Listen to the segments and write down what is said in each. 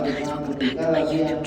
alejando que cada día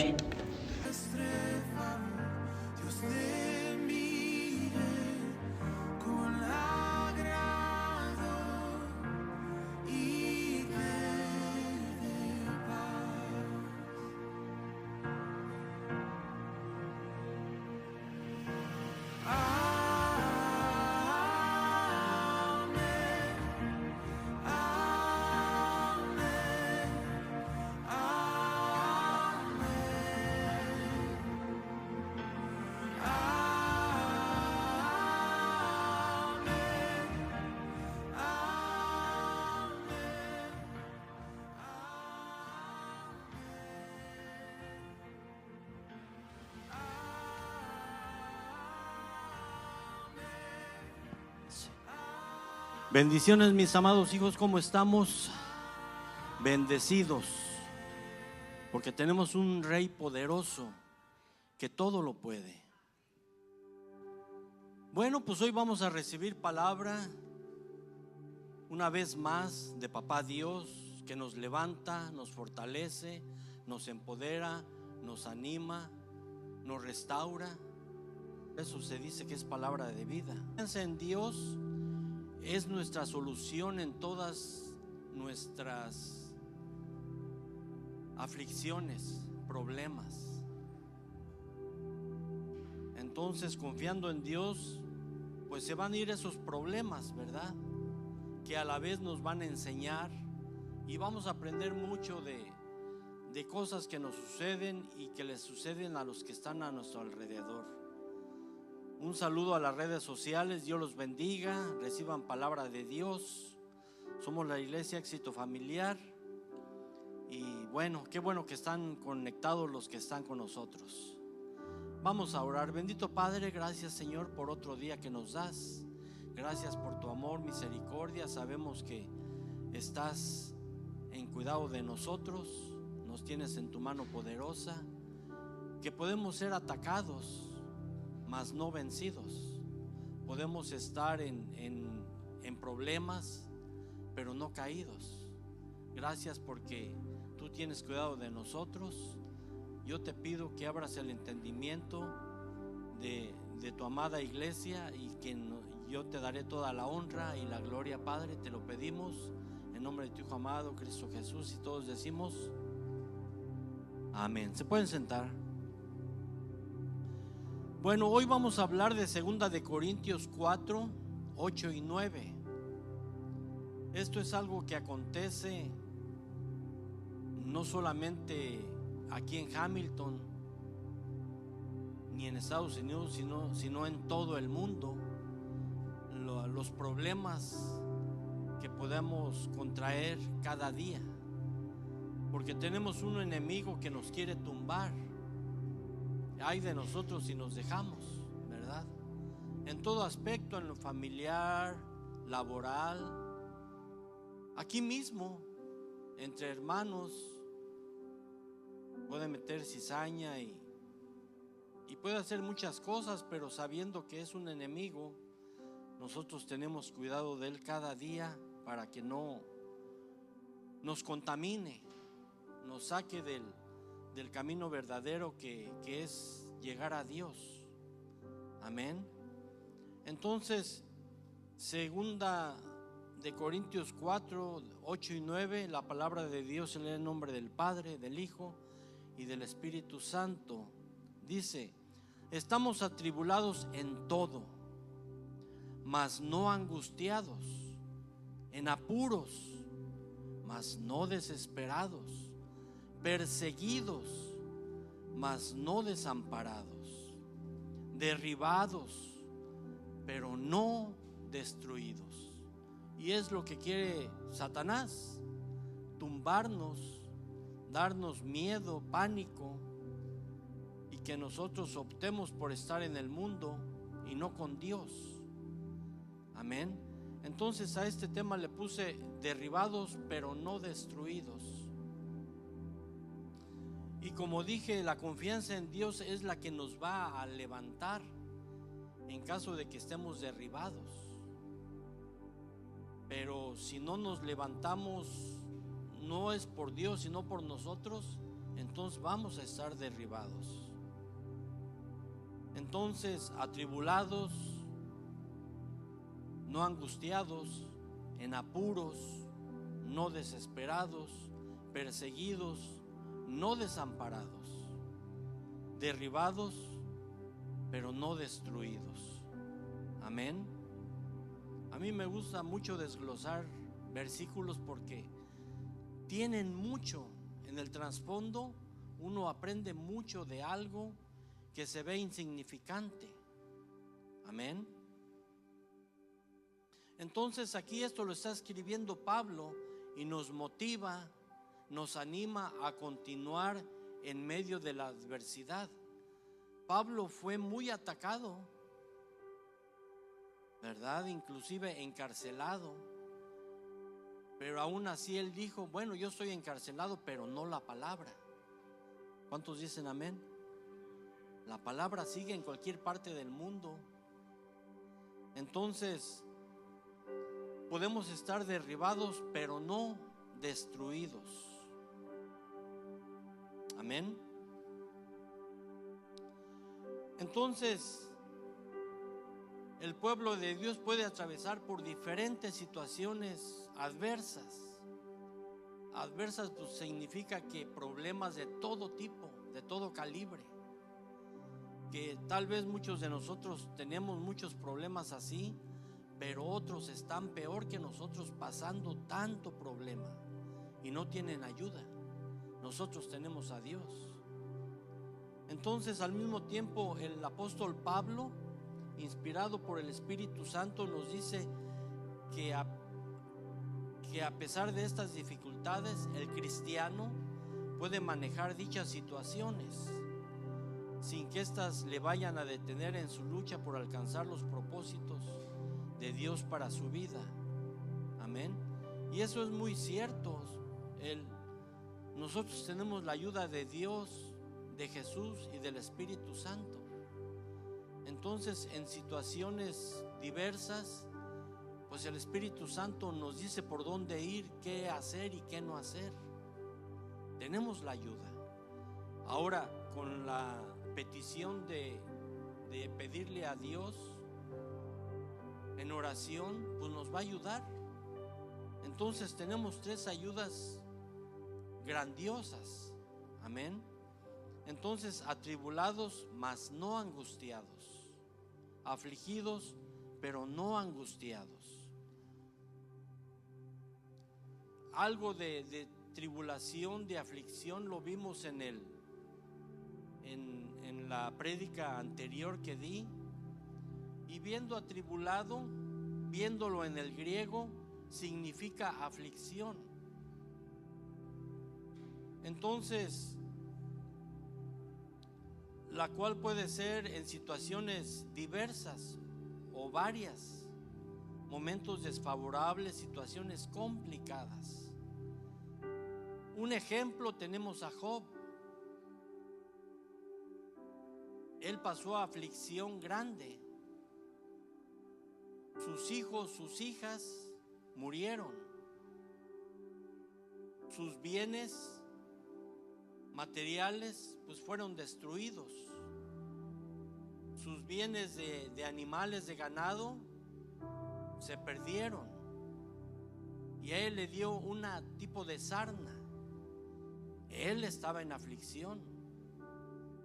Bendiciones, mis amados hijos, ¿cómo estamos? Bendecidos, porque tenemos un Rey poderoso que todo lo puede. Bueno, pues hoy vamos a recibir palabra una vez más de Papá Dios, que nos levanta, nos fortalece, nos empodera, nos anima, nos restaura. Eso se dice que es palabra de vida. Piensa en Dios. Es nuestra solución en todas nuestras aflicciones, problemas. Entonces, confiando en Dios, pues se van a ir esos problemas, ¿verdad? Que a la vez nos van a enseñar y vamos a aprender mucho de cosas que nos suceden y que les suceden a los que están a nuestro alrededor. Un saludo a las redes sociales, Dios los bendiga, reciban palabra de Dios. Somos la Iglesia Éxito Familiar y bueno, qué bueno que están conectados los que están con nosotros. Vamos a orar. Bendito Padre, gracias Señor por otro día que nos das. Gracias por tu amor, misericordia. Sabemos que estás en cuidado de nosotros, nos tienes en tu mano poderosa, que podemos ser atacados mas no vencidos. Podemos estar en problemas, pero no caídos. Gracias porque tú tienes cuidado de nosotros. Yo te pido que abras el entendimiento de tu amada iglesia y que yo te daré toda la honra y la gloria, Padre. Te lo pedimos en nombre de tu Hijo amado, Cristo Jesús, y todos decimos amén. Se pueden sentar. Bueno, hoy vamos a hablar de 2 de Corintios 4, 8 y 9. Esto es algo que acontece no solamente aquí en Hamilton ni en Estados Unidos, sino en todo el mundo. Los problemas que podemos contraer cada día, porque tenemos un enemigo que nos quiere tumbar. Ay de nosotros si nos dejamos, ¿verdad? En todo aspecto, en lo familiar, laboral, aquí mismo, entre hermanos, puede meter cizaña y puede hacer muchas cosas, pero sabiendo que es un enemigo, nosotros tenemos cuidado de él cada día para que no nos contamine, nos saque del camino verdadero que es llegar a Dios. Amén. Entonces, 2 de Corintios 4, 8 y 9, la palabra de Dios se lee en nombre del Padre, del Hijo y del Espíritu Santo. Dice: estamos atribulados en todo, mas no angustiados, en apuros, mas no desesperados, perseguidos, mas no desamparados, derribados, pero no destruidos. Y es lo que quiere Satanás: tumbarnos, darnos miedo, pánico, y que nosotros optemos por estar en el mundo y no con Dios. Amén. Entonces a este tema le puse derribados pero no destruidos. Y como dije, la confianza en Dios es la que nos va a levantar en caso de que estemos derribados. Pero si no nos levantamos, no es por Dios, sino por nosotros, entonces vamos a estar derribados. Entonces, atribulados, no angustiados, en apuros, no desesperados, perseguidos, no desamparados, derribados, pero no destruidos. Amén. A mí me gusta mucho desglosar versículos porque tienen mucho en el trasfondo. Uno aprende mucho de algo que se ve insignificante. Amén. Entonces aquí esto lo está escribiendo Pablo y nos motiva, nos anima a continuar en medio de la adversidad. Pablo fue muy atacado, ¿verdad? Inclusive encarcelado. Pero aún así él dijo, bueno, yo estoy encarcelado, pero no la palabra. ¿Cuántos dicen amén? La palabra sigue en cualquier parte del mundo. Entonces, podemos estar derribados, pero no destruidos. Amén. Entonces, el pueblo de Dios puede atravesar por diferentes situaciones adversas. Adversas pues significa que problemas de todo tipo, de todo calibre. Que tal vez muchos de nosotros tenemos muchos problemas así, pero otros están peor que nosotros pasando tanto problema y no tienen ayuda. Nosotros tenemos a Dios. Entonces, al mismo tiempo, el apóstol Pablo, inspirado por el Espíritu Santo, nos dice que a pesar de estas dificultades, el cristiano puede manejar dichas situaciones sin que éstas le vayan a detener en su lucha por alcanzar los propósitos de Dios para su vida. Amén. Y eso es muy cierto. Nosotros tenemos la ayuda de Dios, de Jesús y del Espíritu Santo. Entonces, en situaciones diversas, pues el Espíritu Santo nos dice por dónde ir, qué hacer y qué no hacer. Tenemos la ayuda. Ahora, con la petición de pedirle a Dios en oración, pues nos va a ayudar. Entonces tenemos tres ayudas grandiosas. Amén. Entonces, atribulados, mas no angustiados, afligidos, pero no angustiados. Algo de tribulación, de aflicción, lo vimos en la prédica anterior que di. Y viendo atribulado, viéndolo en el griego, significa aflicción. Entonces, la cual puede ser en situaciones diversas o varias, momentos desfavorables, situaciones complicadas. Un ejemplo tenemos a Job. Él pasó a aflicción grande. Sus hijos, sus hijas murieron. Sus bienes materiales pues fueron destruidos. Sus bienes de animales, de ganado, se perdieron. Y a él le dio un tipo de sarna. Él estaba en aflicción.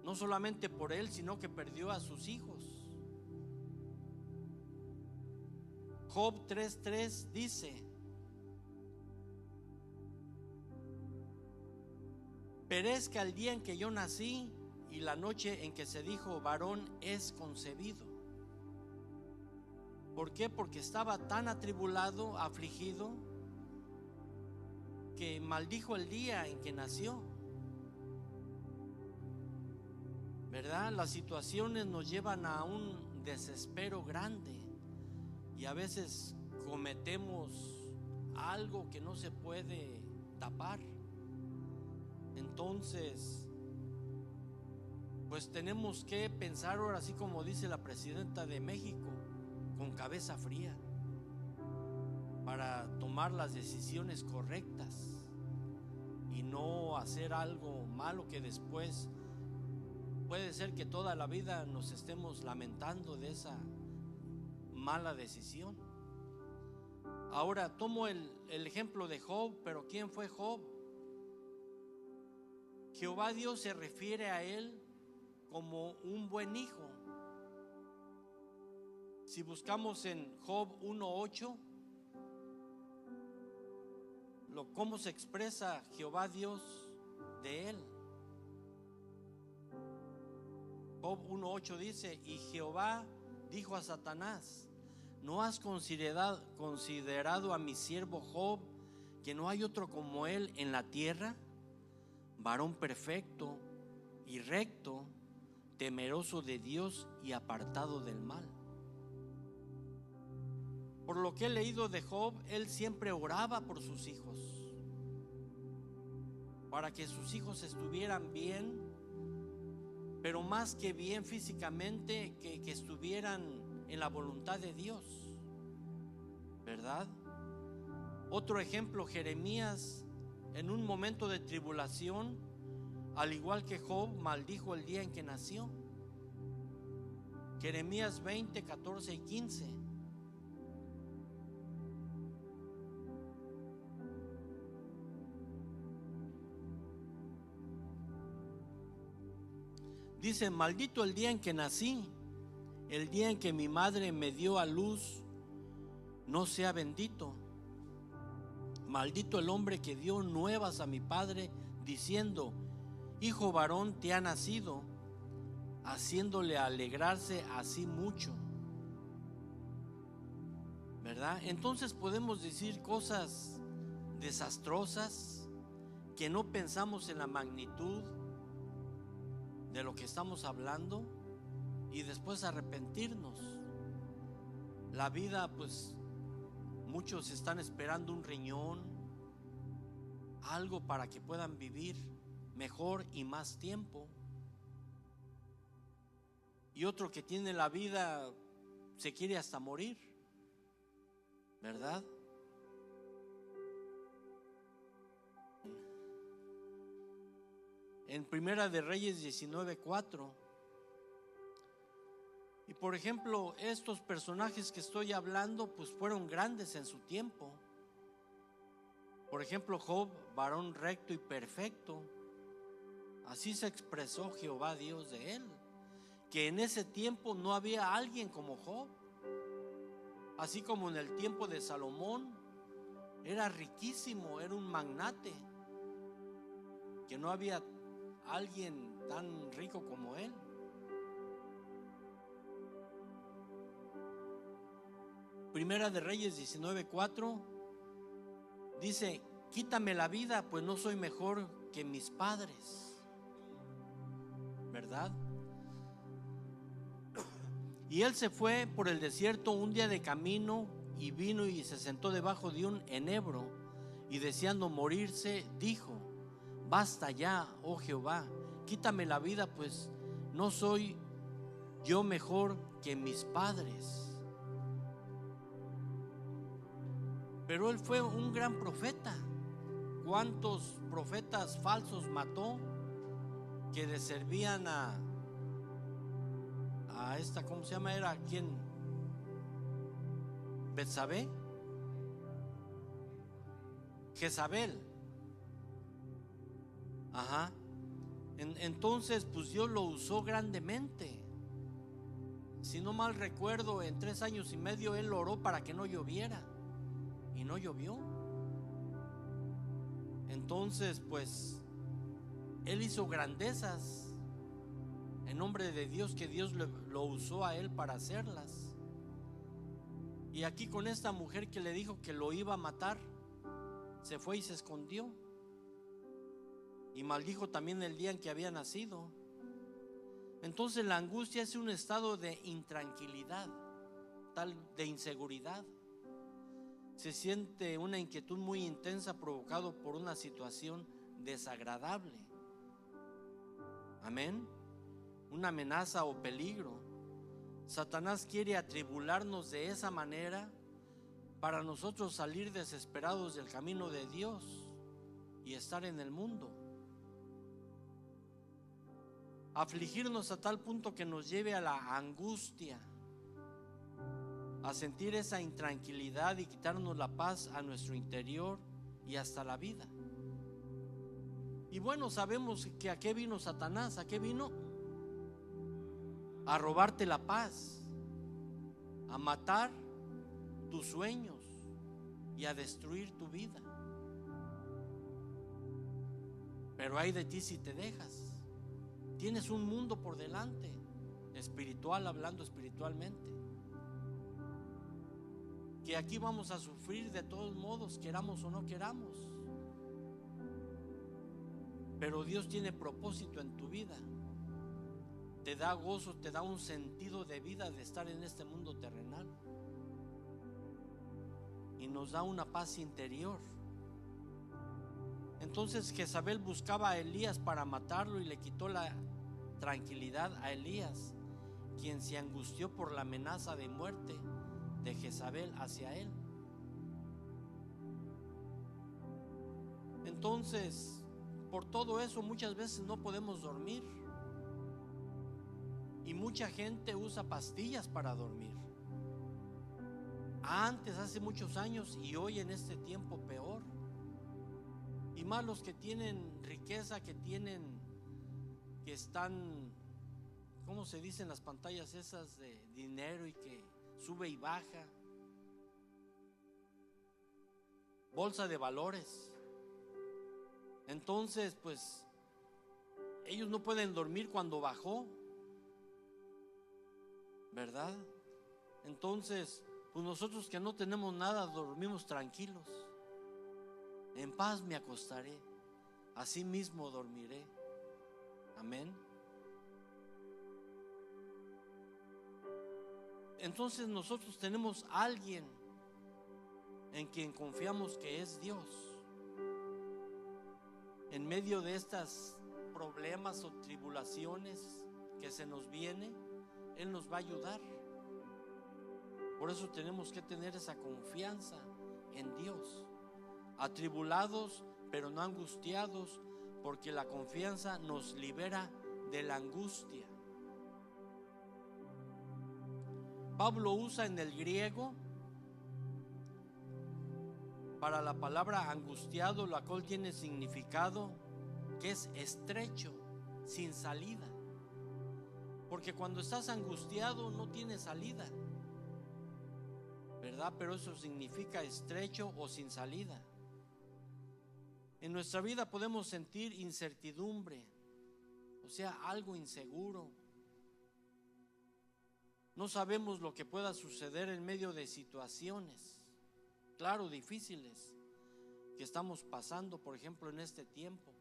No solamente por él, sino que perdió a sus hijos. Job 3:3 dice: perezca el día en que yo nací y la noche en que se dijo varón es concebido. ¿Por qué? Porque estaba tan atribulado, afligido, que maldijo el día en que nació. ¿Verdad? Las situaciones nos llevan a un desespero grande y a veces cometemos algo que no se puede tapar. Entonces, pues tenemos que pensar ahora, así como dice la presidenta de México, con cabeza fría, para tomar las decisiones correctas y no hacer algo malo que después puede ser que toda la vida nos estemos lamentando de esa mala decisión. Ahora tomo el ejemplo de Job, pero ¿quién fue Job? Jehová Dios se refiere a él como un buen hijo. Si buscamos en Job 1:8, cómo se expresa Jehová Dios de él. Job 1:8 dice: y Jehová dijo a Satanás: ¿no has considerado a mi siervo Job, que no hay otro como él en la tierra? Varón perfecto y recto, temeroso de Dios y apartado del mal. Por lo que he leído de Job, él siempre oraba por sus hijos, para que sus hijos estuvieran bien, pero más que bien físicamente, que estuvieran en la voluntad de Dios, ¿verdad? Otro ejemplo, Jeremías, en un momento de tribulación, al igual que Job, maldijo el día en que nació. Jeremías 20, 14 y 15. Dice: maldito el día en que nací, el día en que mi madre me dio a luz, no sea bendito. Maldito el hombre que dio nuevas a mi padre, diciendo: hijo varón te ha nacido, haciéndole alegrarse así mucho. ¿Verdad? Entonces podemos decir cosas desastrosas que no pensamos en la magnitud de lo que estamos hablando y después arrepentirnos. La vida, pues muchos están esperando un riñón, algo para que puedan vivir mejor y más tiempo, y otro que tiene la vida se quiere hasta morir, ¿verdad? En Primera de Reyes 19:4. Y por ejemplo, estos personajes que estoy hablando, pues fueron grandes en su tiempo. Por ejemplo, Job, varón recto y perfecto. Así se expresó Jehová Dios de él, que en ese tiempo no había alguien como Job. Así como en el tiempo de Salomón, era riquísimo, era un magnate, que no había alguien tan rico como él. Primera de Reyes 19:4 dice: quítame la vida, pues no soy mejor que mis padres, ¿verdad? Y él se fue por el desierto un día de camino, y vino y se sentó debajo de un enebro, y deseando morirse dijo: basta ya, oh Jehová, quítame la vida, pues no soy yo mejor que mis padres. Pero él fue un gran profeta. ¿Cuántos profetas falsos mató que le servían a esta, ¿cómo se llama? ¿Era quién? ¿Betsabé? Jezabel. Ajá. Entonces pues Dios lo usó grandemente. Si no mal recuerdo, en 3 años y medio él oró para que no lloviera, y no llovió. Entonces pues él hizo grandezas en nombre de Dios, que Dios lo usó a él para hacerlas. Y aquí con esta mujer que le dijo que lo iba a matar, se fue y se escondió, y maldijo también el día en que había nacido. Entonces la angustia es un estado de intranquilidad, tal de inseguridad. Se siente una inquietud muy intensa provocado por una situación desagradable. Amén. Una amenaza o peligro. Satanás quiere atribularnos de esa manera para nosotros salir desesperados del camino de Dios y estar en el mundo. Afligirnos a tal punto que nos lleve a la angustia, a sentir esa intranquilidad y quitarnos la paz a nuestro interior y hasta la vida. Y bueno, sabemos que a qué vino Satanás. ¿A qué vino? A robarte la paz, a matar tus sueños y a destruir tu vida. Pero ay de ti si te dejas. Tienes un mundo por delante, espiritual, hablando espiritualmente, que aquí vamos a sufrir de todos modos, queramos o no queramos. Pero Dios tiene propósito en tu vida. Te da gozo, te da un sentido de vida de estar en este mundo terrenal. Y nos da una paz interior. Entonces Jezabel buscaba a Elías para matarlo y le quitó la tranquilidad a Elías, quien se angustió por la amenaza de muerte de Jezabel hacia él. Entonces, por todo eso muchas veces no podemos dormir. Y mucha gente usa pastillas para dormir. Antes, hace muchos años, y hoy en este tiempo peor. Y más los que tienen riqueza, que están, ¿cómo se dicen las pantallas esas de dinero y que sube y baja? Bolsa de valores. Entonces, pues, ellos no pueden dormir cuando bajó, ¿verdad? Entonces, pues nosotros que no tenemos nada, dormimos tranquilos. En paz me acostaré, así mismo dormiré. Amén. Entonces nosotros tenemos a alguien en quien confiamos, que es Dios. En medio de estas problemas o tribulaciones que se nos viene, Él nos va a ayudar. Por eso tenemos que tener esa confianza en Dios. Atribulados, pero no angustiados, porque la confianza nos libera de la angustia. Pablo usa en el griego para la palabra angustiado, la cual tiene significado que es estrecho, sin salida. Porque cuando estás angustiado no tienes salida, ¿verdad? Pero eso significa estrecho o sin salida. En nuestra vida podemos sentir incertidumbre, o sea, algo inseguro. No sabemos lo que pueda suceder en medio de situaciones, claro, difíciles, que estamos pasando, por ejemplo, en este tiempo.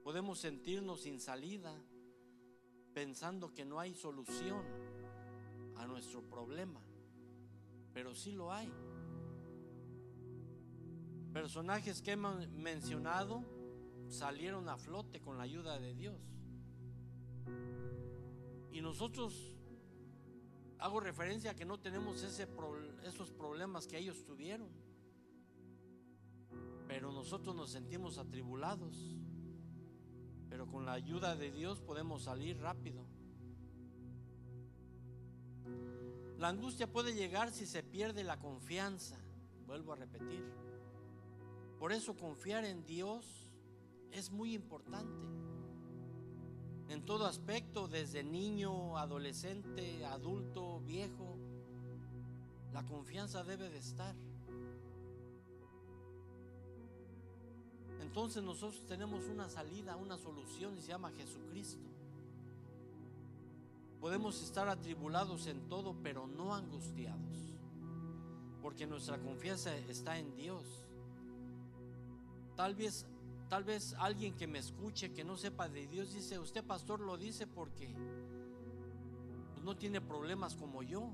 Podemos sentirnos sin salida, pensando que no hay solución a nuestro problema, pero sí lo hay. Personajes que hemos mencionado salieron a flote con la ayuda de Dios. Y nosotros, hago referencia a que no tenemos esos problemas que ellos tuvieron, pero nosotros nos sentimos atribulados. Pero con la ayuda de Dios podemos salir rápido. La angustia puede llegar si se pierde la confianza. Vuelvo a repetir. Por eso confiar en Dios es muy importante. En todo aspecto, desde niño, adolescente, adulto, viejo, la confianza debe de estar. Entonces nosotros tenemos una salida, una solución, y se llama Jesucristo. Podemos estar atribulados en todo, pero no angustiados, porque nuestra confianza está en Dios. Tal vez alguien que me escuche, que no sepa de Dios, dice: usted, pastor, lo dice porque pues no tiene problemas como yo.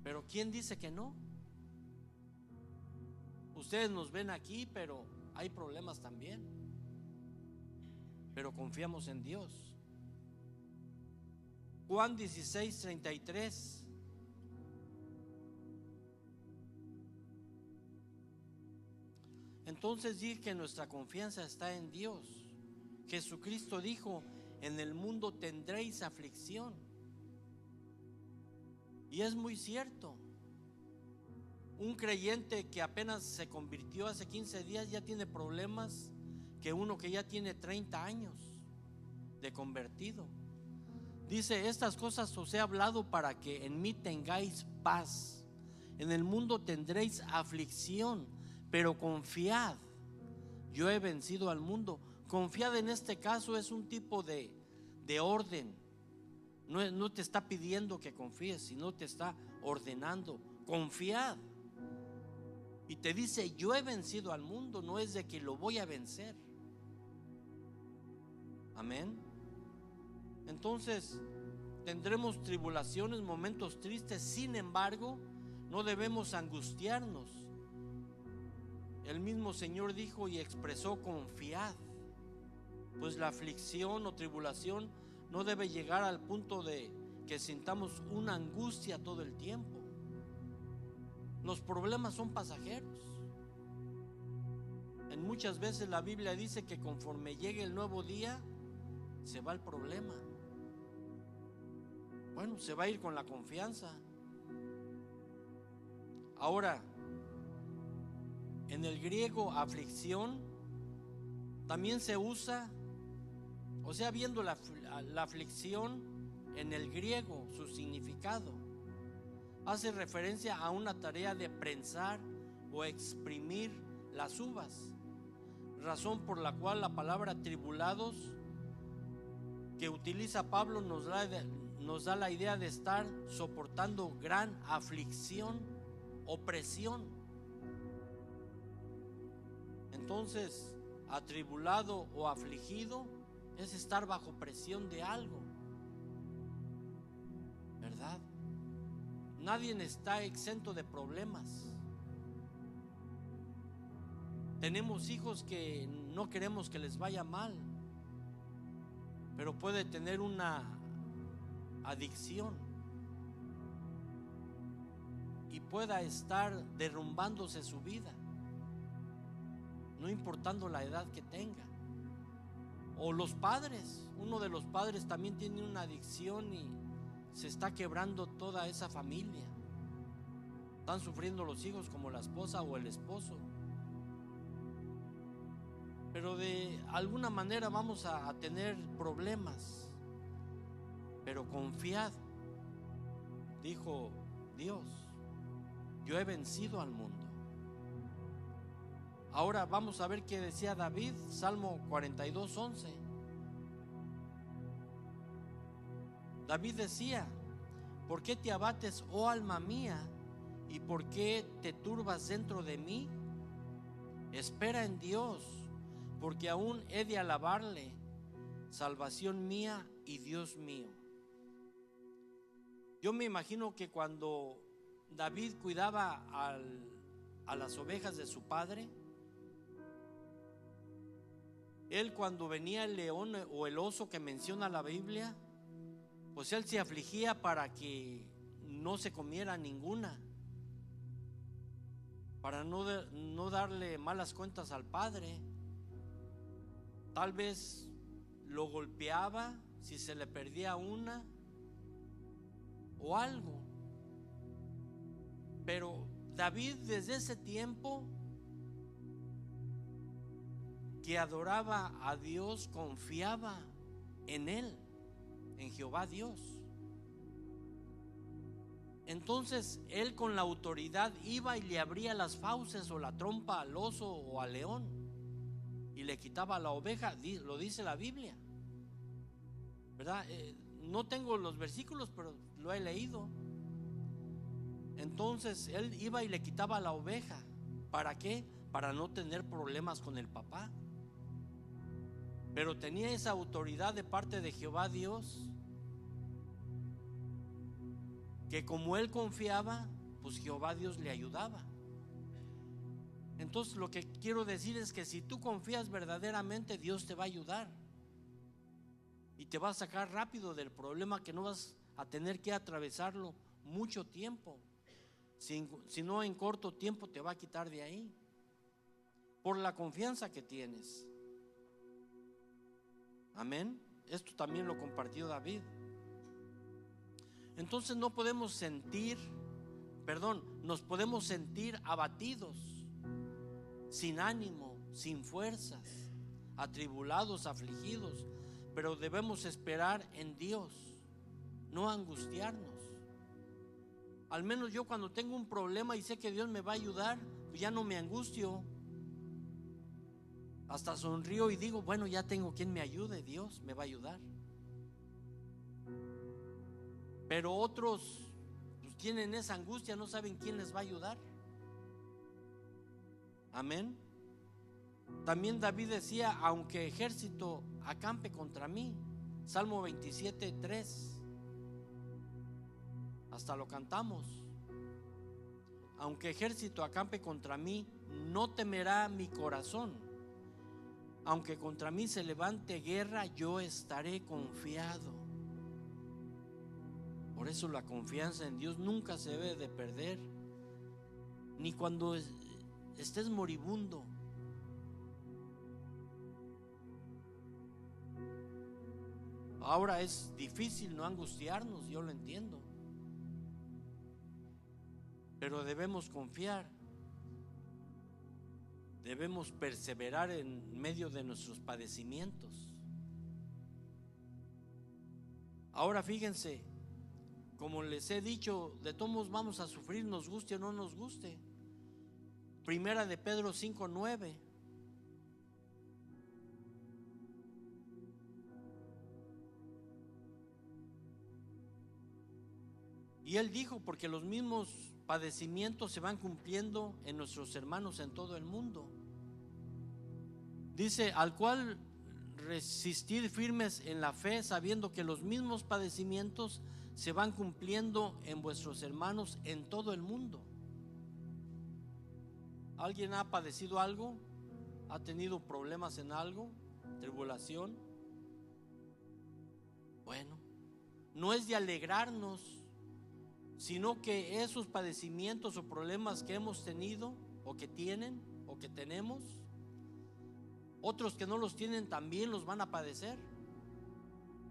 Pero ¿quién dice que no? Ustedes nos ven aquí, pero hay problemas también. Pero confiamos en Dios. Juan 16:33. Entonces dije que nuestra confianza está en Dios. Jesucristo dijo: en el mundo tendréis aflicción. Y es muy cierto. Un creyente que apenas se convirtió hace 15 días ya tiene problemas que uno que ya tiene 30 años de convertido. Dice: estas cosas os he hablado para que en mí tengáis paz. En el mundo tendréis aflicción, pero confiad, yo he vencido al mundo. Confiad en este caso es un tipo de orden. No te está pidiendo que confíes, sino te está ordenando: confiad. Y te dice: yo he vencido al mundo, no es de que lo voy a vencer. Amén. Entonces tendremos tribulaciones, momentos tristes. Sin embargo, no debemos angustiarnos. El mismo Señor dijo y expresó: confiad. Pues la aflicción o tribulación no debe llegar al punto de que sintamos una angustia todo el tiempo. Los problemas son pasajeros. En muchas veces la Biblia dice que conforme llegue el nuevo día, se va el problema. Bueno, se va a ir con la confianza. Ahora, en el griego aflicción también se usa, o sea, viendo la aflicción en el griego, su significado hace referencia a una tarea de prensar o exprimir las uvas, razón por la cual la palabra tribulados que utiliza Pablo nos da la idea de estar soportando gran aflicción o presión. Entonces, atribulado o afligido es estar bajo presión de algo, ¿verdad? Nadie está exento de problemas. Tenemos hijos que no queremos que les vaya mal, pero puede tener una adicción y pueda estar derrumbándose su vida, no importando la edad que tenga. O los padres, uno de los padres también tiene una adicción y se está quebrando toda esa familia. Están sufriendo los hijos como la esposa o el esposo. Pero de alguna manera vamos a tener problemas. Pero confiad, dijo Dios, yo he vencido al mundo. Ahora vamos a ver qué decía David, Salmo 42:11. David decía: ¿por qué te abates, oh alma mía? ¿Y por qué te turbas dentro de mí? Espera en Dios, porque aún he de alabarle, salvación mía y Dios mío. Yo me imagino que cuando David cuidaba a las ovejas de su padre, él, cuando venía el león o el oso que menciona la Biblia, pues él se afligía para que no se comiera ninguna, para no darle malas cuentas al padre. Tal vez lo golpeaba si se le perdía una o algo. Pero David, desde ese tiempo que adoraba a Dios, confiaba en Él, en Jehová Dios. Entonces él, con la autoridad, iba y le abría las fauces o la trompa al oso o al león y le quitaba la oveja. Lo dice la Biblia, ¿verdad? No tengo los versículos, pero lo he leído. Entonces él iba y le quitaba la oveja. ¿Para qué? Para no tener problemas con el papá. Pero tenía esa autoridad de parte de Jehová Dios, que como él confiaba, pues Jehová Dios le ayudaba. Entonces lo que quiero decir es que si tú confías verdaderamente, Dios te va a ayudar y te va a sacar rápido del problema, que no vas a tener que atravesarlo mucho tiempo, sino en corto tiempo te va a quitar de ahí. por la confianza que tienes. Amén. Esto también lo compartió David. Entonces nos podemos sentir abatidos, sin ánimo, sin fuerzas, atribulados, afligidos, pero debemos esperar en Dios, no angustiarnos. Al menos yo, cuando tengo un problema y sé que Dios me va a ayudar, pues ya no me angustio. Hasta sonrío y digo, bueno, ya tengo quien me ayude, Dios me va a ayudar. Pero otros pues tienen esa angustia, no saben quién les va a ayudar. Amén. También David decía, aunque ejército acampe contra mí. Salmo 27:3. Hasta lo cantamos. Aunque ejército acampe contra mí, no temerá mi corazón. Aunque contra mí se levante guerra, yo estaré confiado. Por eso la confianza en Dios nunca se debe de perder, ni cuando estés moribundo. Ahora es difícil no angustiarnos, yo lo entiendo, pero debemos confiar, debemos perseverar en medio de nuestros padecimientos. Ahora fíjense, como les he dicho, de todos modos vamos a sufrir, nos guste o no nos guste. Primera de Pedro 5:9. Y él dijo, porque los mismos padecimientos se van cumpliendo en nuestros hermanos en todo el mundo. Dice, al cual resistir firmes en la fe, sabiendo que los mismos padecimientos se van cumpliendo en vuestros hermanos en todo el mundo. ¿Alguien ha padecido algo? ¿Ha tenido problemas en algo? ¿Tribulación? Bueno, no es de alegrarnos, sino que esos padecimientos o problemas que hemos tenido o que tienen o que tenemos, otros que no los tienen también los van a padecer.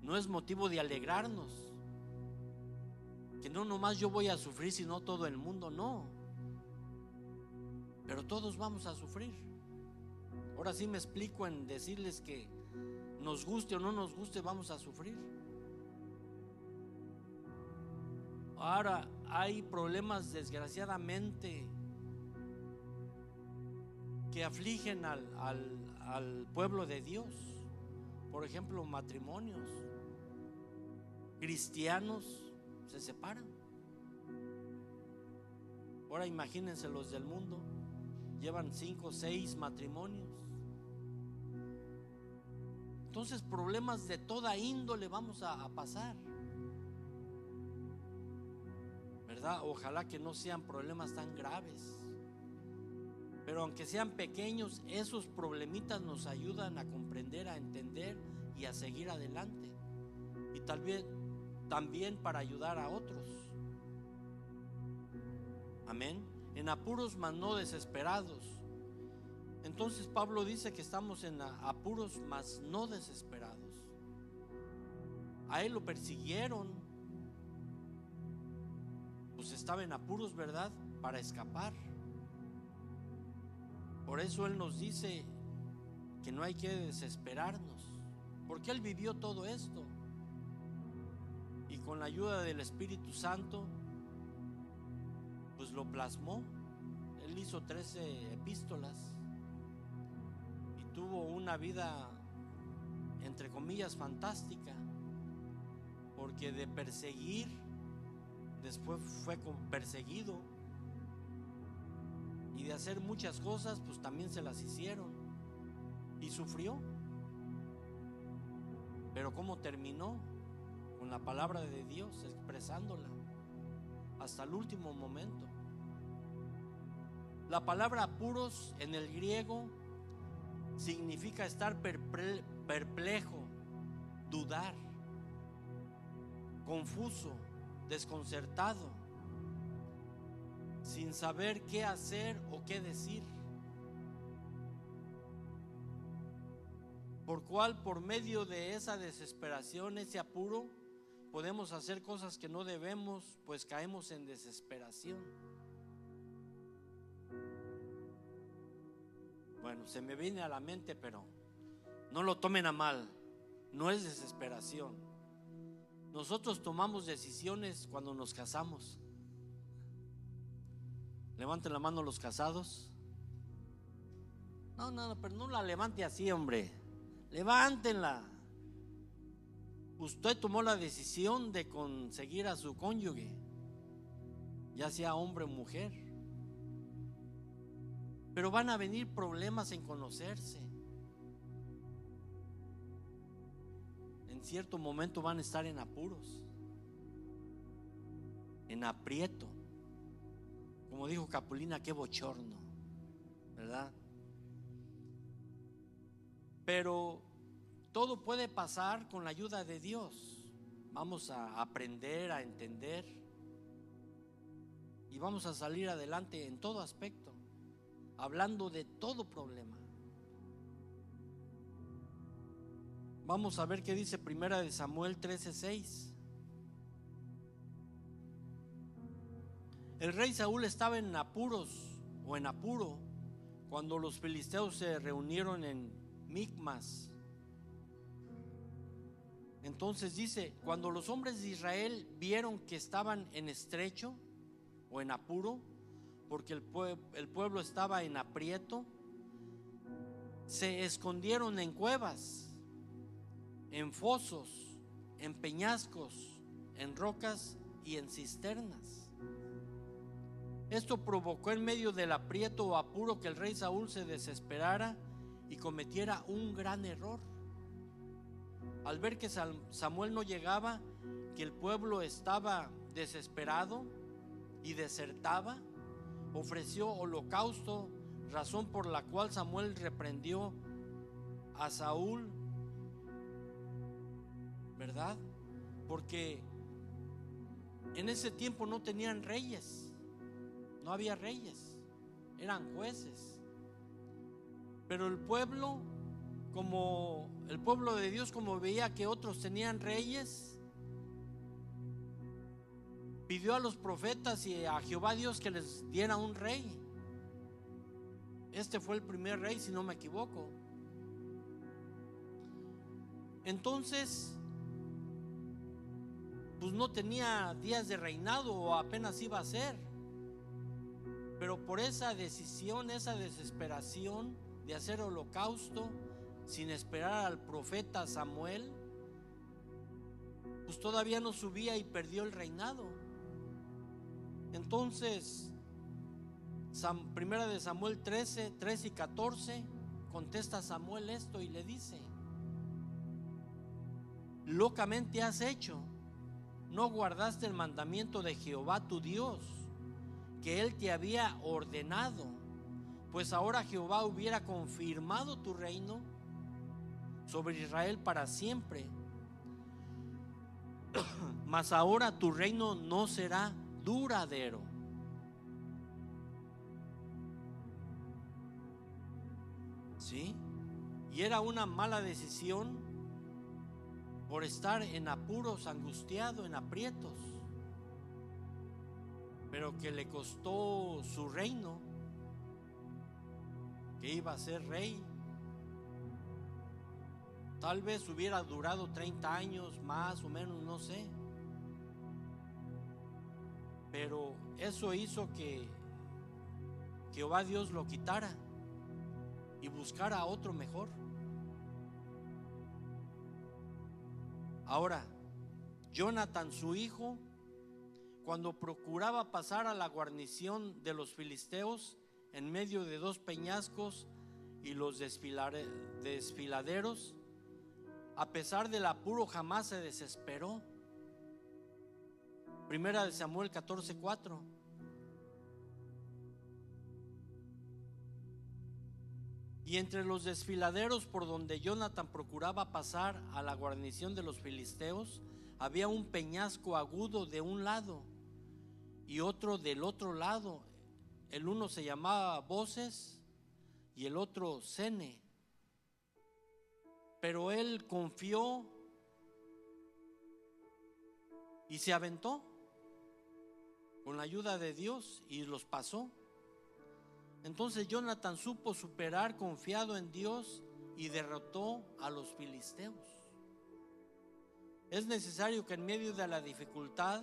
No es motivo de alegrarnos, que no nomás yo voy a sufrir, sino todo el mundo, no. Pero todos vamos a sufrir. Ahora sí me explico en decirles que nos guste o no nos guste, vamos a sufrir. Ahora hay problemas, desgraciadamente, que afligen al pueblo de Dios. Por ejemplo, matrimonios. Cristianos se separan. Ahora imagínense los del mundo, llevan 5 o 6 matrimonios. Entonces problemas de toda índole vamos a pasar, ¿verdad? Ojalá que no sean problemas tan graves, pero aunque sean pequeños, esos problemitas nos ayudan a comprender, a entender y a seguir adelante, y tal vez también para ayudar a otros. Amén. En apuros, mas no desesperados. Entonces Pablo dice que estamos en apuros, mas no desesperados. A él lo persiguieron, pues estaba en apuros, ¿verdad? Para escapar. Por eso él nos dice que no hay que desesperarnos, porque él vivió todo esto, y con la ayuda del Espíritu Santo pues lo plasmó. Él hizo 13 epístolas y tuvo una vida, entre comillas, fantástica, porque de perseguir, después fue perseguido, y de hacer muchas cosas, pues también se las hicieron, y sufrió. Pero ¿cómo terminó? Con la palabra de Dios, expresándola hasta el último momento. La palabra apuros en el griego significa estar perplejo, dudar, confuso, desconcertado, sin saber qué hacer o qué decir. por medio de esa desesperación, ese apuro, podemos hacer cosas que no debemos, pues caemos en desesperación. Bueno, se me viene a la mente, pero no lo tomen a mal, no es desesperación. Nosotros tomamos decisiones cuando nos casamos. Levanten la mano los casados. No, pero no la levante así, hombre. Levántenla. Usted tomó la decisión de conseguir a su cónyuge, ya sea hombre o mujer. Pero van a venir problemas en conocerse. En cierto momento van a estar en apuros, en aprieto. Como dijo Capulina, qué bochorno, ¿verdad? Pero todo puede pasar con la ayuda de Dios. Vamos a aprender a entender y vamos a salir adelante en todo aspecto, hablando de todo problema. Vamos a ver qué dice Primera de Samuel 13:6. El rey Saúl estaba en apuros o en apuro cuando los filisteos se reunieron en Micmas. Entonces dice, cuando los hombres de Israel vieron que estaban en estrecho o en apuro, porque el pueblo estaba en aprieto, se escondieron en cuevas, en fosos, en peñascos, en rocas y en cisternas. Esto provocó en medio del aprieto o apuro que el rey Saúl se desesperara y cometiera un gran error. Al ver que Samuel no llegaba, que el pueblo estaba desesperado y desertaba, ofreció holocausto, razón por la cual Samuel reprendió a Saúl, ¿verdad? Porque en ese tiempo no tenían reyes, no había reyes, eran jueces. Pero el pueblo de Dios, como veía que otros tenían reyes, pidió a los profetas y a Jehová Dios que les diera un rey. Este fue el primer rey, si no me equivoco. Entonces, pues no tenía días de reinado o apenas iba a ser. Pero por esa decisión, esa desesperación de hacer holocausto sin esperar al profeta Samuel, pues todavía no subía y perdió el reinado. Entonces, Primera de Samuel 13 y 14, contesta Samuel esto y le dice: locamente has hecho, no guardaste el mandamiento de Jehová tu Dios, que él te había ordenado, pues ahora Jehová hubiera confirmado tu reino sobre Israel para siempre. Mas ahora tu reino no será duradero. ¿Sí? Y era una mala decisión por estar en apuros, angustiado, en aprietos, pero que le costó su reino, que iba a ser rey. Tal vez hubiera durado 30 años más o menos, no sé. Pero eso hizo que Jehová Dios lo quitara y buscara a otro mejor. Ahora, Jonathan, su hijo, cuando procuraba pasar a la guarnición de los filisteos en medio de dos peñascos y los desfiladeros, a pesar del apuro jamás se desesperó. Primera de Samuel 14:4. Y entre los desfiladeros por donde Jonathan procuraba pasar a la guarnición de los filisteos, había un peñasco agudo de un lado y otro del otro lado. El uno se llamaba Boses y el otro Sene. Pero él confió y se aventó con la ayuda de Dios y los pasó. Entonces Jonathan supo superar confiado en Dios y derrotó a los filisteos. Es necesario que en medio de la dificultad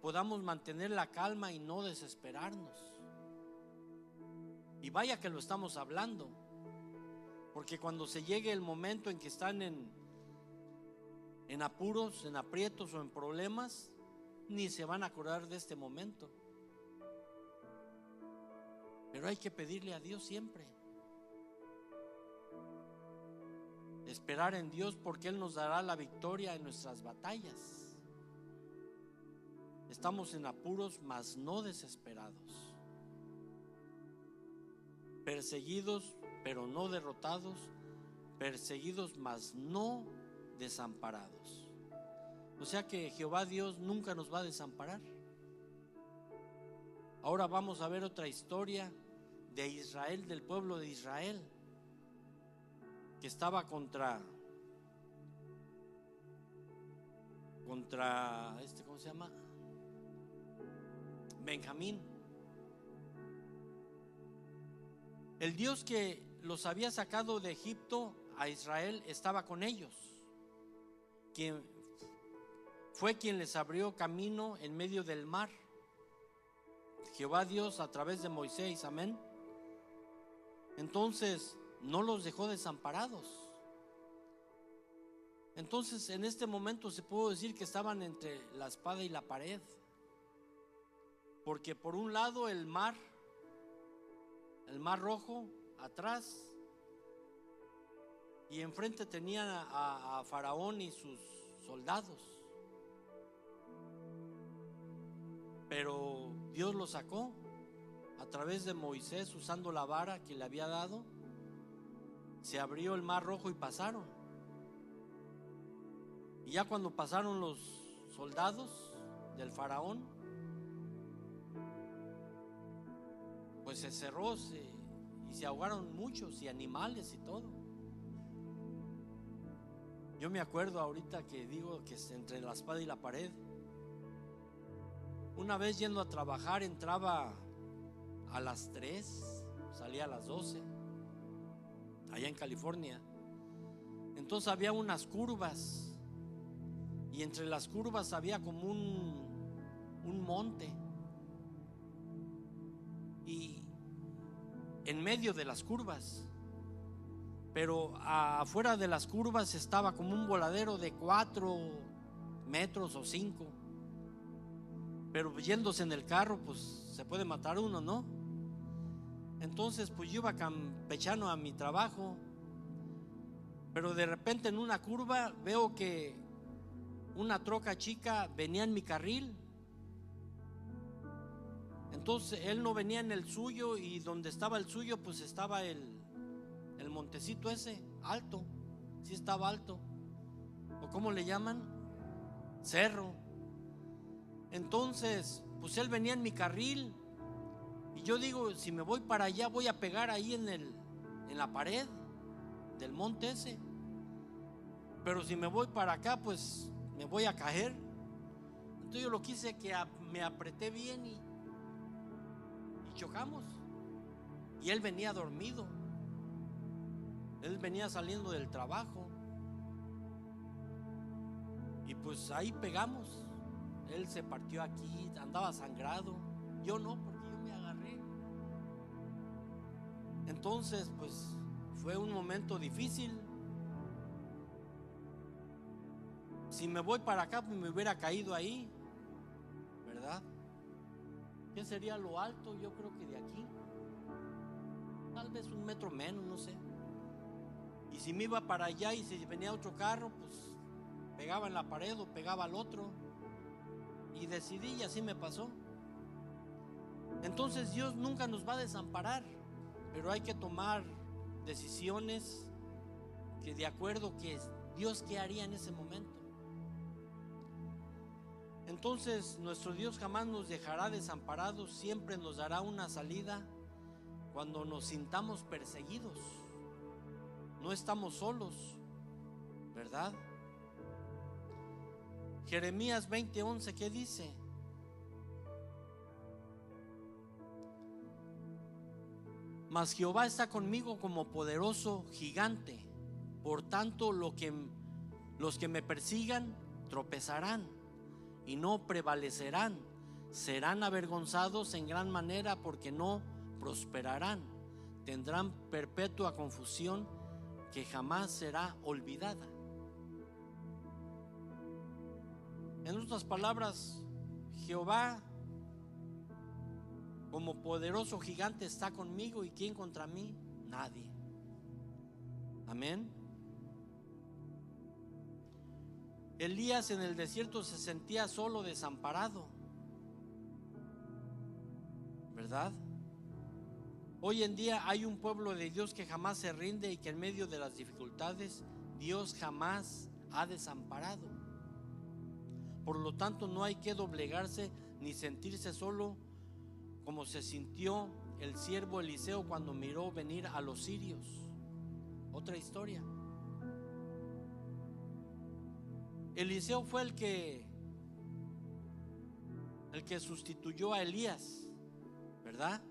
podamos mantener la calma y no desesperarnos. Y vaya que lo estamos hablando, porque cuando se llegue el momento en que están en apuros, en aprietos o en problemas, ni se van a acordar de este momento. Pero hay que pedirle a Dios siempre, esperar en Dios, porque Él nos dará la victoria en nuestras batallas. Estamos en apuros, mas no desesperados, perseguidos, pero no derrotados, perseguidos, mas no desamparados. O sea que Jehová Dios nunca nos va a desamparar. Ahora vamos a ver otra historia de Israel, del pueblo de Israel, que estaba contra ¿cómo se llama? Benjamín. El Dios que los había sacado de Egipto a Israel estaba con ellos, fue quien les abrió camino en medio del mar. Jehová Dios a través de Moisés, amén. Entonces no los dejó desamparados. Entonces en este momento se puede decir que estaban entre la espada y la pared, porque por un lado el mar Rojo atrás, y enfrente tenían a Faraón y sus soldados. Pero Dios los sacó a través de Moisés, usando la vara que le había dado. Se abrió el mar Rojo y pasaron. Y ya cuando pasaron los soldados del Faraón, pues se cerró y se ahogaron muchos, y animales y todo. Yo me acuerdo ahorita que digo que es entre la espada y la pared. Una vez yendo a trabajar, entraba a las 3, salía a las 12, allá en California. Entonces había unas curvas, y entre las curvas había como un monte, y en medio de las curvas, pero afuera de las curvas estaba como un voladero de 4 metros o 5. Pero yéndose en el carro, pues se puede matar uno, ¿no? Entonces pues yo iba campechano a mi trabajo, pero de repente en una curva veo que una troca chica venía en mi carril. Entonces él no venía en el suyo, y donde estaba el suyo pues estaba el montecito ese alto, sí estaba alto, o ¿cómo le llaman? Cerro. Entonces pues él venía en mi carril, y yo digo, si me voy para allá voy a pegar ahí en la pared del monte ese, pero si me voy para acá pues me voy a caer. Entonces yo lo quise que me apreté bien y chocamos. Y él venía dormido, él venía saliendo del trabajo, y pues ahí pegamos. Él se partió aquí, andaba sangrado, yo no, porque yo me agarré. Entonces pues fue un momento difícil. Si me voy para acá pues me hubiera caído ahí, ¿verdad? ¿Qué sería lo alto? Yo creo que de aquí, tal vez 1 metro menos, no sé. Y si me iba para allá y si venía otro carro, pues pegaba en la pared o pegaba al otro. Y decidí, y así me pasó. Entonces Dios nunca nos va a desamparar, pero hay que tomar decisiones que de acuerdo que Dios qué haría en ese momento. Entonces nuestro Dios jamás nos dejará desamparados, siempre nos dará una salida cuando nos sintamos perseguidos. No estamos solos, ¿verdad? Jeremías 20:11, ¿qué dice? Mas Jehová está conmigo como poderoso gigante. Por tanto, los que me persigan tropezarán y no prevalecerán. Serán avergonzados en gran manera porque no prosperarán. Tendrán perpetua confusión que jamás será olvidada. En otras palabras, Jehová como poderoso gigante está conmigo, ¿y quién contra mí? Nadie. Amén. Elías en el desierto se sentía solo, desamparado, ¿verdad? Hoy en día hay un pueblo de Dios que jamás se rinde y que en medio de las dificultades Dios jamás ha desamparado. Por lo tanto, no hay que doblegarse ni sentirse solo, como se sintió el siervo Eliseo cuando miró venir a los sirios. Otra historia. Eliseo fue el que sustituyó a Elías, ¿verdad?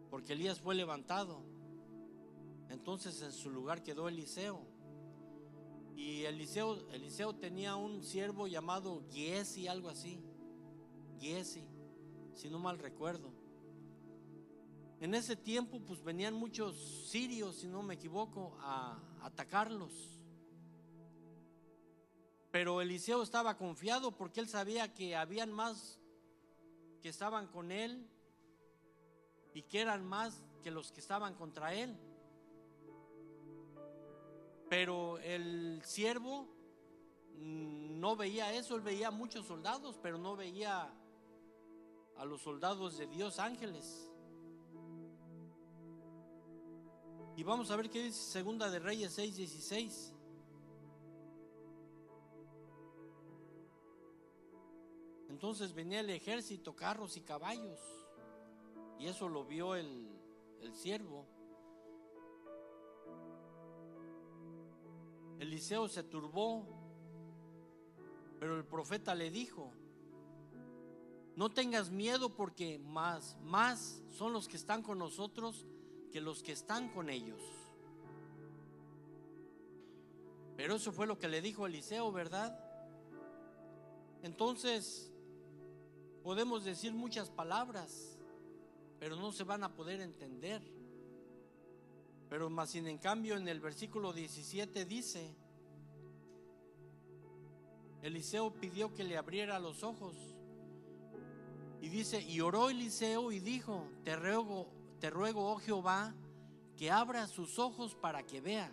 Porque Elías fue levantado. Entonces en su lugar quedó Eliseo. Y Eliseo tenía un siervo llamado Giesi, algo así. Giesi, si no mal recuerdo. En ese tiempo pues venían muchos sirios, si no me equivoco, a atacarlos. Pero Eliseo estaba confiado porque él sabía que habían más que estaban con él y que eran más que los que estaban contra él. Pero el siervo no veía eso. Él veía muchos soldados, pero no veía a los soldados de Dios, ángeles. Y vamos a ver qué dice Segunda de Reyes 6:16. Entonces venía el ejército, carros y caballos, y eso lo vio el siervo. Eliseo se turbó, pero el profeta le dijo: no tengas miedo, porque más son los que están con nosotros que los que están con ellos. Pero eso fue lo que le dijo Eliseo, ¿verdad? Entonces podemos decir muchas palabras, pero no se van a poder entender. Pero más sin en cambio en el versículo 17 dice: Eliseo pidió que le abriera los ojos. Y dice: y oró Eliseo y dijo: te ruego, oh Jehová, que abra sus ojos para que vea.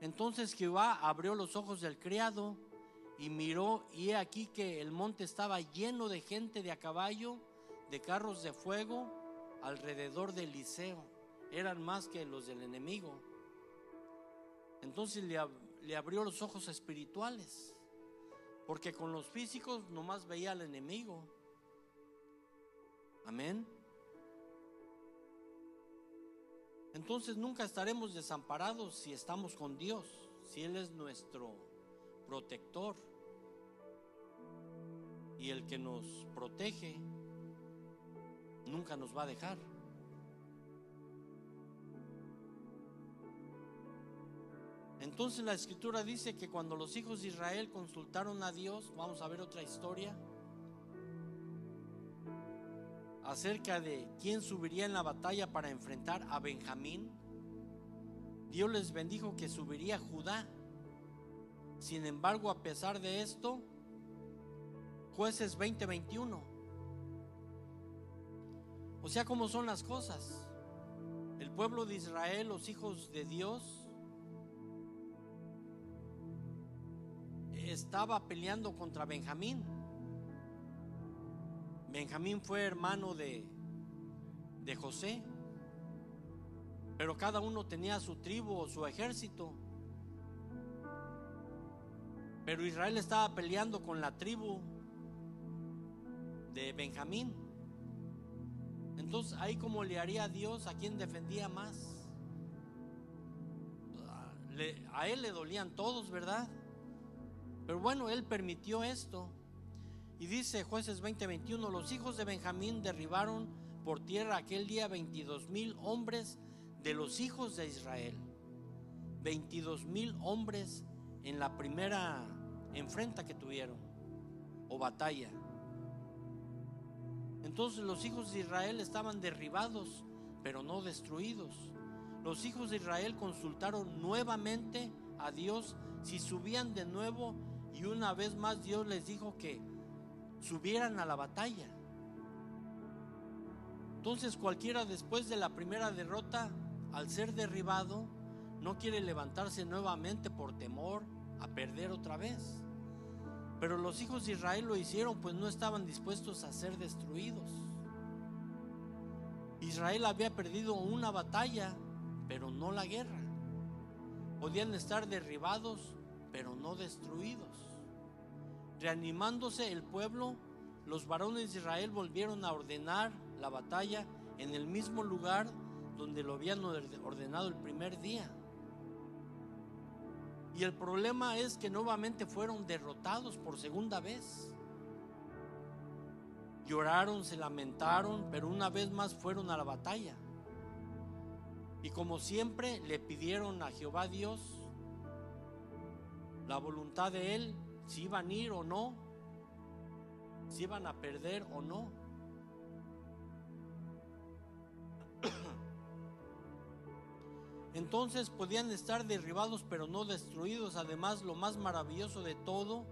Entonces Jehová abrió los ojos del criado y miró, y he aquí que el monte estaba lleno de gente de a caballo, de carros de fuego alrededor de Eliseo. Eran más que los del enemigo. Entonces le abrió los ojos espirituales, porque con los físicos nomás veía al enemigo. Amén. Entonces nunca estaremos desamparados si estamos con Dios, si Él es nuestro protector y el que nos protege nunca nos va a dejar. Entonces la escritura dice que cuando los hijos de Israel consultaron a Dios, vamos a ver otra historia acerca de quién subiría en la batalla para enfrentar a Benjamín. Dios les bendijo que subiría Judá. Sin embargo, a pesar de esto, Jueces 20:21. O sea, ¿cómo son las cosas? El pueblo de Israel, los hijos de Dios, estaba peleando contra Benjamín. Benjamín fue hermano de José, pero cada uno tenía su tribu o su ejército. Pero Israel estaba peleando con la tribu de Benjamín. Entonces ahí, ¿cómo le haría a Dios? ¿A quién defendía más? a él le dolían todos, ¿verdad? Pero bueno, él permitió esto. Y dice Jueces 20:21: los hijos de Benjamín derribaron por tierra aquel día 22,000 hombres de los hijos de Israel. 22,000 hombres en la primera enfrenta que tuvieron, o batalla. Entonces los hijos de Israel estaban derribados, pero no destruidos. Los hijos de Israel consultaron nuevamente a Dios si subían de nuevo, y una vez más Dios les dijo que subieran a la batalla. Entonces cualquiera, después de la primera derrota, al ser derribado, no quiere levantarse nuevamente por temor a perder otra vez. Pero los hijos de Israel lo hicieron, pues no estaban dispuestos a ser destruidos. Israel había perdido una batalla, pero no la guerra. Podían estar derribados, pero no destruidos. Reanimándose el pueblo, los varones de Israel volvieron a ordenar la batalla en el mismo lugar donde lo habían ordenado el primer día. Y el problema es que nuevamente fueron derrotados por segunda vez. Lloraron, se lamentaron, pero una vez más fueron a la batalla. Y como siempre le pidieron a Jehová Dios la voluntad de Él, si iban a ir o no, si iban a perder o no. Entonces podían estar derribados pero no destruidos. Además, lo más maravilloso de todo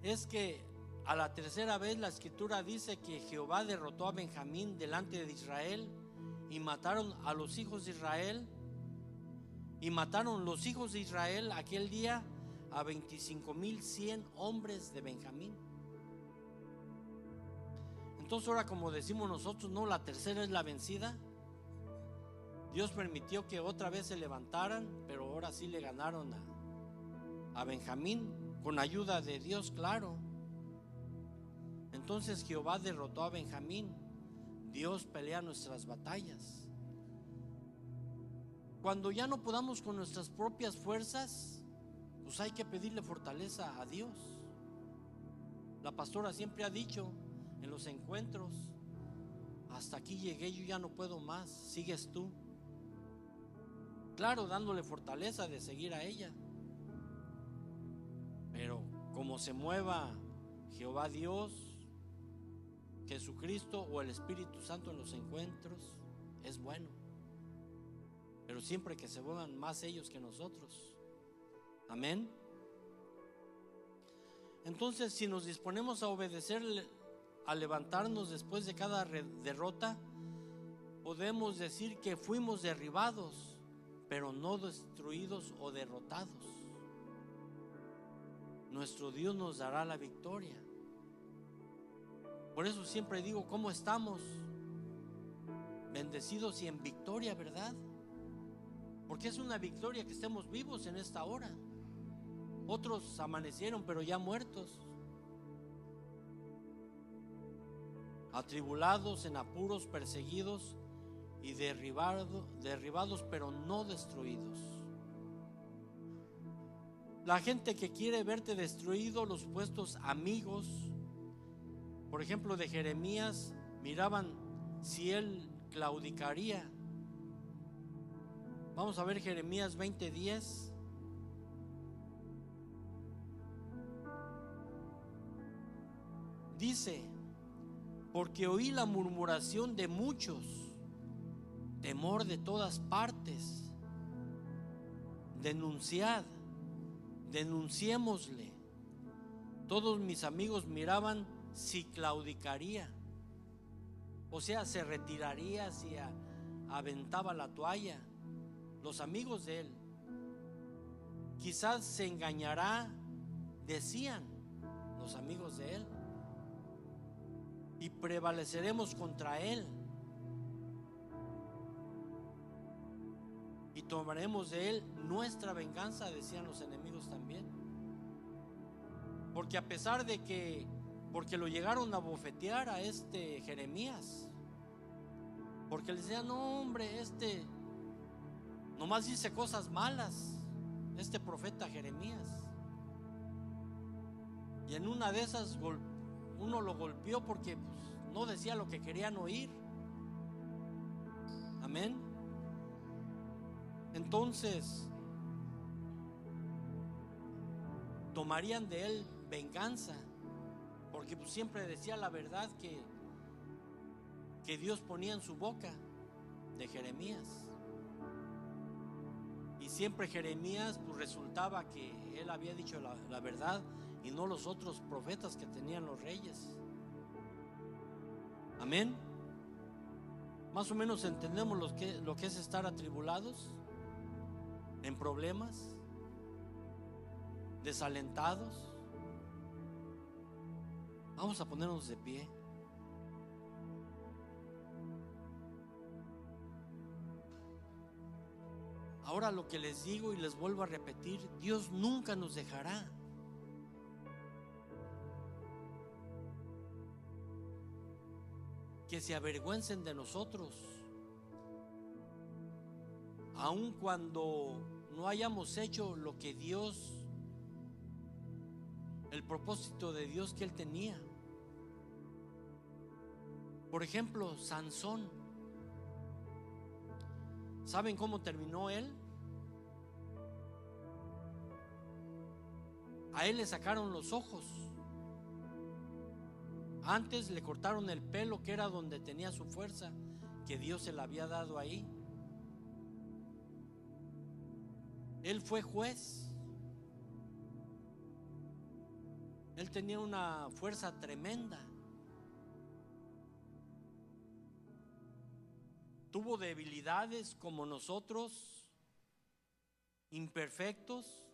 es que a la tercera vez la escritura dice que Jehová derrotó a Benjamín delante de Israel, y mataron a los hijos de Israel, y mataron los hijos de Israel aquel día a 25,100 hombres de Benjamín. Entonces ahora, como decimos nosotros, no, la tercera es la vencida. Dios permitió que otra vez se levantaran, pero ahora sí le ganaron a Benjamín, con ayuda de Dios, claro. Entonces Jehová derrotó a Benjamín. Dios pelea nuestras batallas. Cuando ya no podamos con nuestras propias fuerzas, pues hay que pedirle fortaleza a Dios. La pastora siempre ha dicho en los encuentros: hasta aquí llegué, yo ya no puedo más, sigues tú. Claro, dándole fortaleza de seguir a ella. Pero como se mueva Jehová Dios, Jesucristo o el Espíritu Santo en los encuentros, es bueno. Pero siempre que se muevan más ellos que nosotros. Amén. Entonces, si nos disponemos a obedecer, a levantarnos después de cada derrota, podemos decir que fuimos derribados, pero no destruidos o derrotados. Nuestro Dios nos dará la victoria. Por eso siempre digo, ¿cómo estamos? Bendecidos y en victoria, ¿verdad? Porque es una victoria que estemos vivos en esta hora. Otros amanecieron pero ya muertos, atribulados, en apuros, perseguidos y derribados pero no destruidos. La gente que quiere verte destruido, los supuestos amigos, por ejemplo de Jeremías, miraban si él claudicaría. Vamos a ver Jeremías 20:10. Dice: porque oí la murmuración de muchos, temor de todas partes. Denunciémosle. Todos mis amigos miraban si claudicaría, o sea, se retiraría, si aventaba la toalla. Los amigos de él, quizás se engañará, decían los amigos de él, y prevaleceremos contra él, y tomaremos de él nuestra venganza, decían los enemigos también. Porque a pesar de que, porque lo llegaron a bofetear a Jeremías, porque le decían: no hombre, Nomás dice cosas malas este profeta Jeremías. Y en una de esas uno lo golpeó porque no decía lo que querían oír. Amén. Entonces tomarían de él venganza, porque siempre decía la verdad que Dios ponía en su boca de Jeremías. Y siempre Jeremías resultaba que él había dicho la verdad y no los otros profetas que tenían los reyes. Amén. Más o menos entendemos lo que es estar atribulados, en problemas, desalentados. Vamos a ponernos de pie. Ahora lo que les digo y les vuelvo a repetir, Dios nunca nos dejará. Que se avergüencen de nosotros, aun cuando no hayamos hecho lo que Dios, el propósito de Dios que Él tenía. Por ejemplo, Sansón. ¿Saben cómo terminó él? A él le sacaron los ojos. Antes le cortaron el pelo, que era donde tenía su fuerza, que Dios se la había dado ahí. Él fue juez. Él tenía una fuerza tremenda. Tuvo debilidades como nosotros, imperfectos.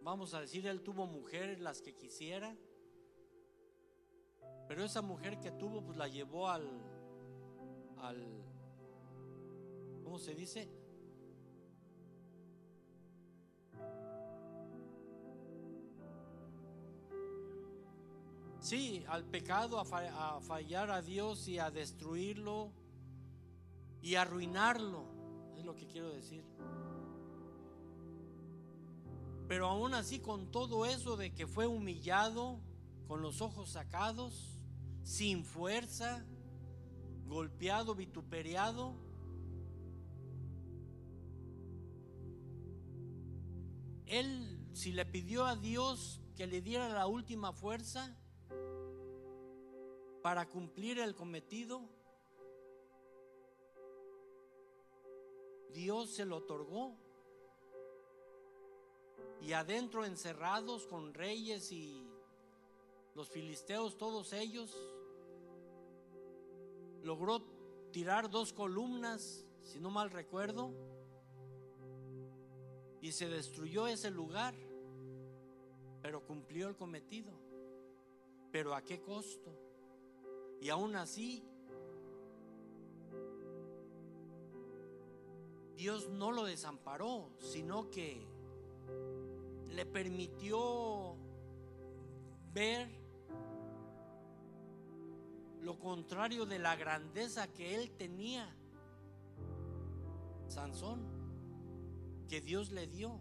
Vamos a decir, él tuvo mujeres las que quisiera, pero esa mujer que tuvo la llevó al ¿cómo se dice? Sí, al pecado, a fallar a Dios y a destruirlo y a arruinarlo, es lo que quiero decir. Pero aún así, con todo eso de que fue humillado, con los ojos sacados, sin fuerza, golpeado, vituperiado, él, si le pidió a Dios que le diera la última fuerza para cumplir el cometido, Dios se lo otorgó. Y adentro, encerrados con reyes y los filisteos, todos ellos, logró tirar 2 columnas, si no mal recuerdo, y se destruyó ese lugar, pero cumplió el cometido. ¿Pero a qué costo? Y aún así, Dios no lo desamparó, sino que le permitió ver lo contrario de la grandeza que él tenía, Sansón, que Dios le dio.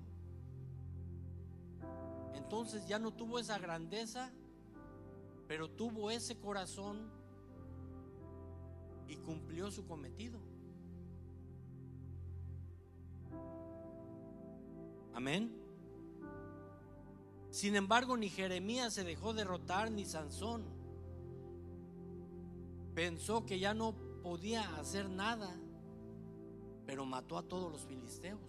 Entonces ya no tuvo esa grandeza, pero tuvo ese corazón y cumplió su cometido. Amén. Sin embargo, ni Jeremías se dejó derrotar, ni Sansón. Pensó que ya no podía hacer nada, pero mató a todos los filisteos.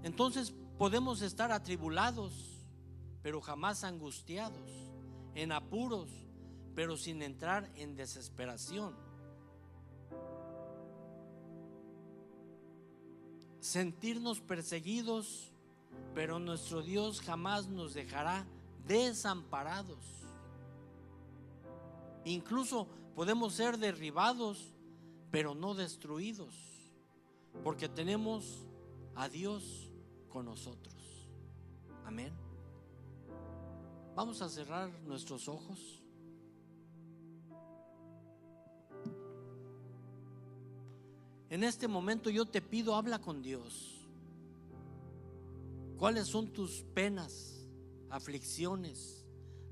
Entonces podemos estar atribulados, pero jamás angustiados, en apuros, pero sin entrar en desesperación. Sentirnos perseguidos, pero nuestro Dios jamás nos dejará desamparados. Incluso podemos ser derribados, pero no destruidos, porque tenemos a Dios con nosotros. Amén. Vamos a cerrar nuestros ojos. En este momento yo te pido, habla con Dios. ¿Cuáles son tus penas, aflicciones,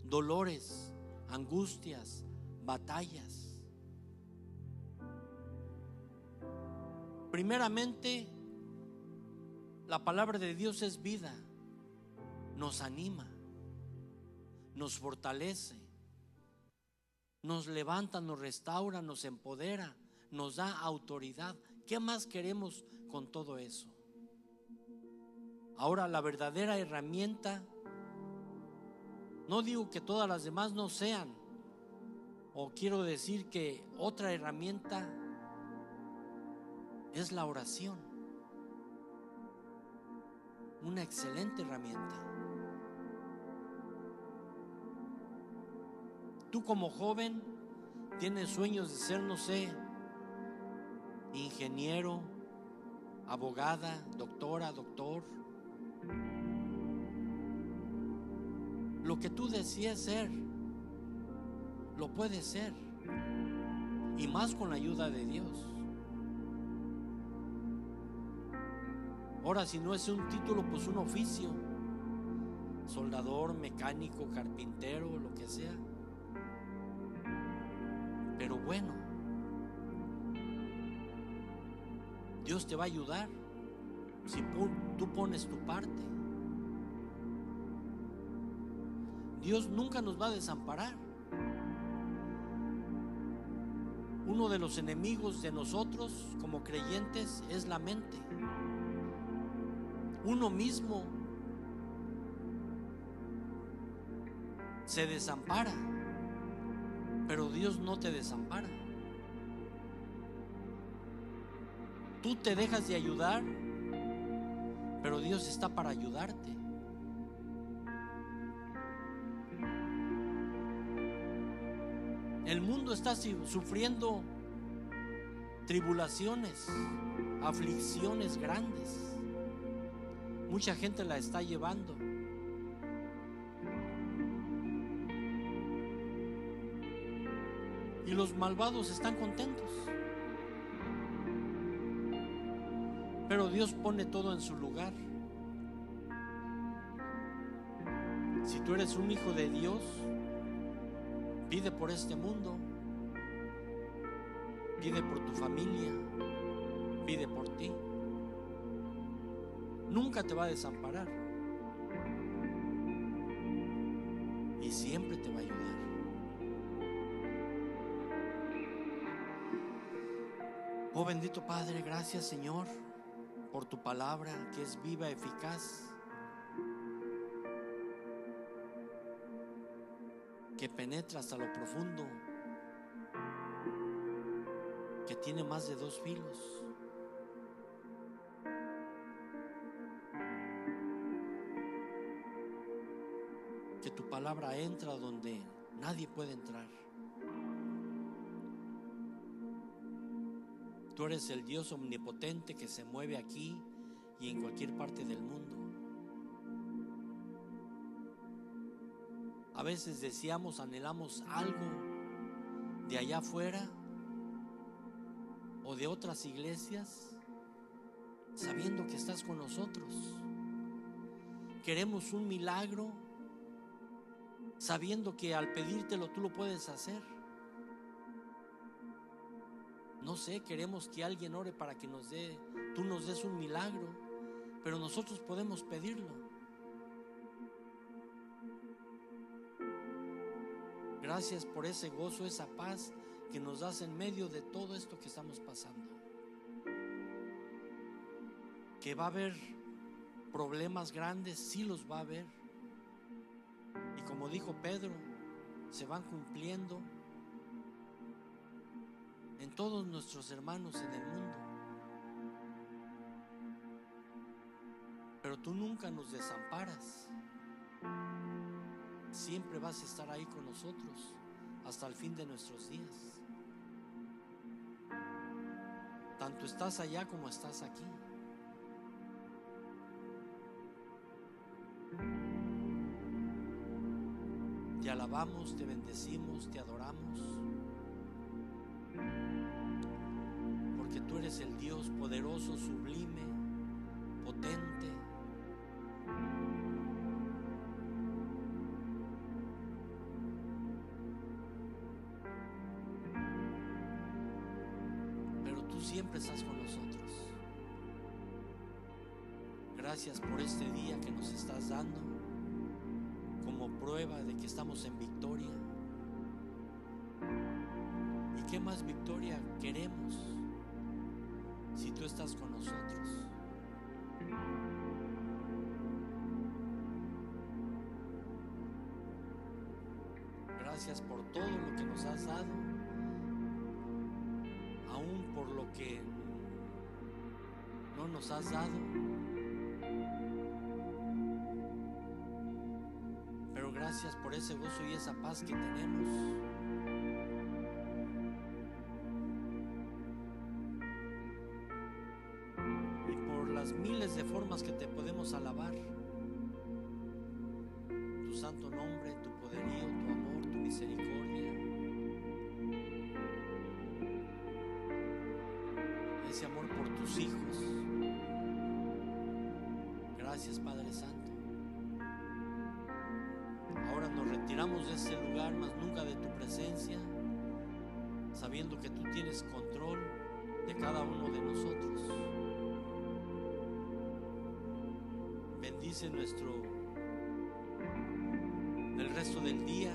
dolores, angustias, batallas? Primeramente, la palabra de Dios es vida, nos anima, nos fortalece, nos levanta, nos restaura, nos empodera, nos da autoridad. ¿Qué más queremos con todo eso? Ahora, la verdadera herramienta, no digo que todas las demás no sean, o quiero decir que otra herramienta es la oración. Una excelente herramienta. Tú como joven tienes sueños de ser, no sé, ingeniero, abogada, doctora, doctor. Lo que tú desees ser, lo puedes ser, y más con la ayuda de Dios. Ahora, si no es un título, pues un oficio: soldador, mecánico, carpintero, lo que sea. Pero bueno, Dios te va a ayudar si tú pones tu parte. Dios nunca nos va a desamparar. Uno de los enemigos de nosotros como creyentes es la mente. Uno mismo se desampara, pero Dios no te desampara. Tú te dejas de ayudar, pero Dios está para ayudarte. El mundo está sufriendo tribulaciones, aflicciones grandes. Mucha gente la está llevando. Y los malvados están contentos. Pero Dios pone todo en su lugar. Si tú eres un hijo de Dios, pide por este mundo, pide por tu familia, pide por ti. Nunca te va a desamparar y siempre te va a ayudar. Oh bendito Padre, gracias Señor por tu palabra que es viva, eficaz, que penetra hasta lo profundo, que tiene más de 2 filos. Que tu palabra entra donde nadie puede entrar. Tú eres el Dios omnipotente que se mueve aquí y en cualquier parte del mundo. A veces deseamos, anhelamos algo de allá afuera o de otras iglesias, sabiendo que estás con nosotros. Queremos un milagro, sabiendo que al pedírtelo tú lo puedes hacer. No sé, queremos que alguien ore para que tú nos des un milagro, pero nosotros podemos pedirlo. Gracias por ese gozo, esa paz que nos das en medio de todo esto que estamos pasando. Que va a haber problemas grandes, sí los va a haber. Y como dijo Pedro, se van cumpliendo en todos nuestros hermanos en el mundo. Pero tú nunca nos desamparas. Siempre vas a estar ahí con nosotros hasta el fin de nuestros días. Tanto estás allá como estás aquí. Te alabamos, te bendecimos, te adoramos, porque tú eres el Dios poderoso, sublime, potente. Pero tú siempre estás con nosotros. Gracias por este día que nos estás dando como prueba de que estamos en victoria. ¿Y qué más victoria queremos si tú estás con nosotros? Gracias por todo lo que nos has dado, aún por lo que no nos has dado. Pero gracias por ese gozo y esa paz que tenemos. Y por las miles de formas que te podemos alabar. Tu santo nombre, tu poderío, tu amor, tu misericordia. Ese amor por tus hijos. Gracias, Padre Santo. Ahora nos retiramos de este lugar, mas nunca de tu presencia, sabiendo que tú tienes control de cada uno de nosotros. Bendice el resto del día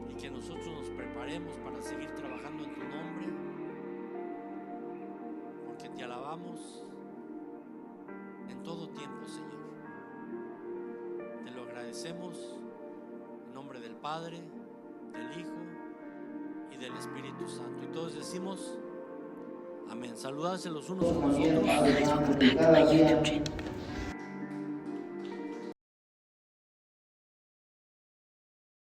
y que nosotros nos preparemos para seguir trabajando en tu nombre, porque te alabamos en todo tiempo, Señor. Te lo agradecemos en nombre del Padre, del Hijo y del Espíritu Santo. Y todos decimos amén. Saludarse los unos a los otros. My YouTube channel.